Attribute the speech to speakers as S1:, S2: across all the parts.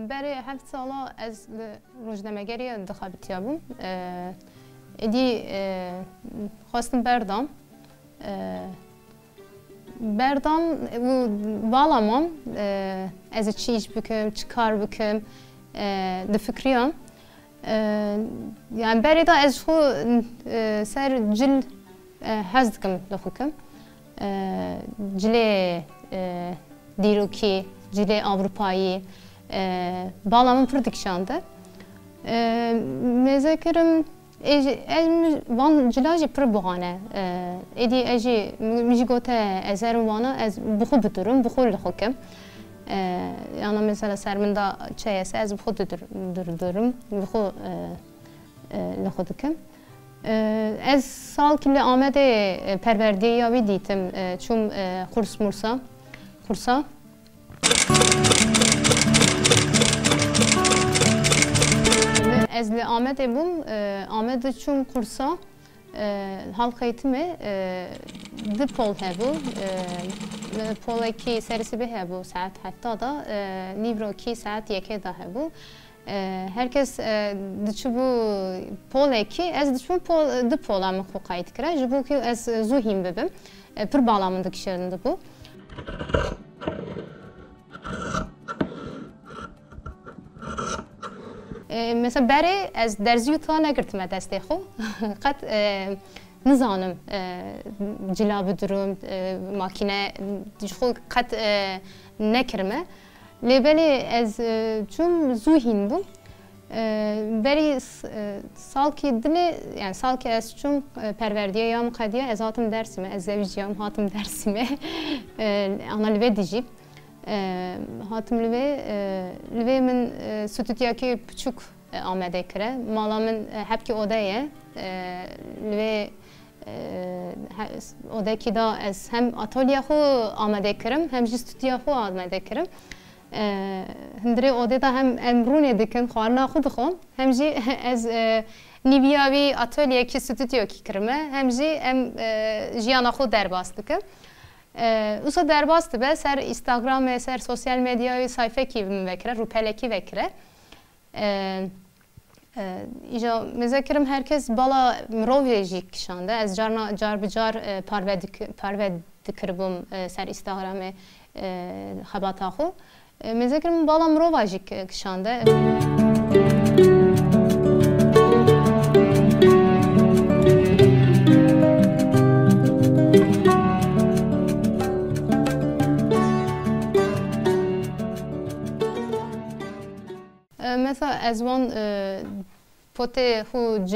S1: برای 7 ساله از روزنامه‌نگاری انتخاباتی بودم. ادی خواستم بردم و بالامم از چیش بکم چکار بکم دفکریم yani برای دا از خو سر جل حزد کم دخوکم جل دیروکی جل آوروپایی بالامın prodüksiyonda mezekerim van cilajı pır buhane edi eji müjigote ezerim vana ez buxu biturum buxu lixukim yani mesela serminde çeyese ez buxu durdurum buxu lixudukim ez sal kili amede perverdiye yavi ditim çum kursa Ez li Ahmet'e bum, Ahmet'e çum kursa halk eğitimi di pol hebu, pol 2 serisi bir hebu saat hatta da nivro 2 saat yeke da hebu. Herkes diçu bu pol 2, ez diçu pol di pola mı kayıt kira, jibu ki ez zuhim bebim, pır bağlamındaki şerinde bu. Mesela beri az derzi ta negirtim desteği xo, qat nizanım cilabı durum makine xo qat nekirme, lebeli az çum zuhin bu, beri salki dili yani salki az çum perverdiye yam qadiye az hatım dersime az zevciyam hatım dersime analize hatım lüve min stüdyaki küçük amede kire malamın hep ki odaya lüve odaki da az hem atölyehu amede kirim hem stüdyahu amede kirim hindre odada hem emrune dikin xarna xud xon hem ji az niviyavi atölyeki stüdyaki kirime hem ji em jiyana xud derbas dikim Usa derbastı be ser Instagram ve ser sosyal medyayı sayfa gibi vekre, rupeleki vekre. İja mezekirim herkes bala mrovejik şanda. Ez car bicar parvedikiribum ser Instagram ve habatahu. Mezekirim bala mrovejik şanda. Mesela az van pote hu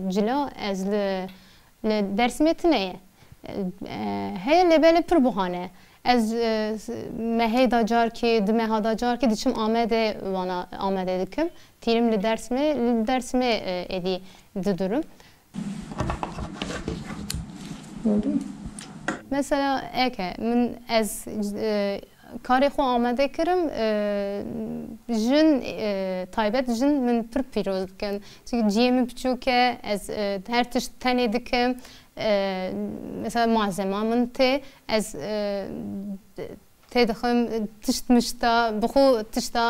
S1: cila az le dersmetine hey lebele pır buhane az meheda car ki dmehada car ki diçim amede vana amede dikim tirim le dersme edi durum mesela eke min az کاری خو آماده کردم جن تایبت جن من پر پیروز کن چون جیمی بچوکه از هر تشت تنی دکم مثلا malzeme من ته از تدخم تشت مشتا بخو تشتا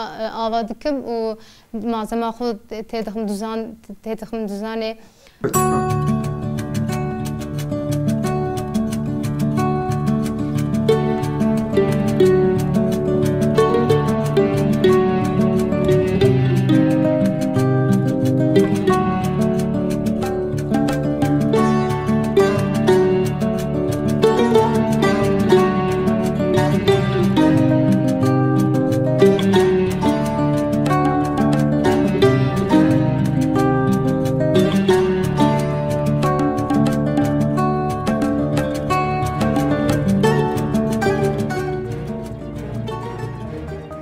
S1: آوادکم و malzeme خود تدخم دوزانه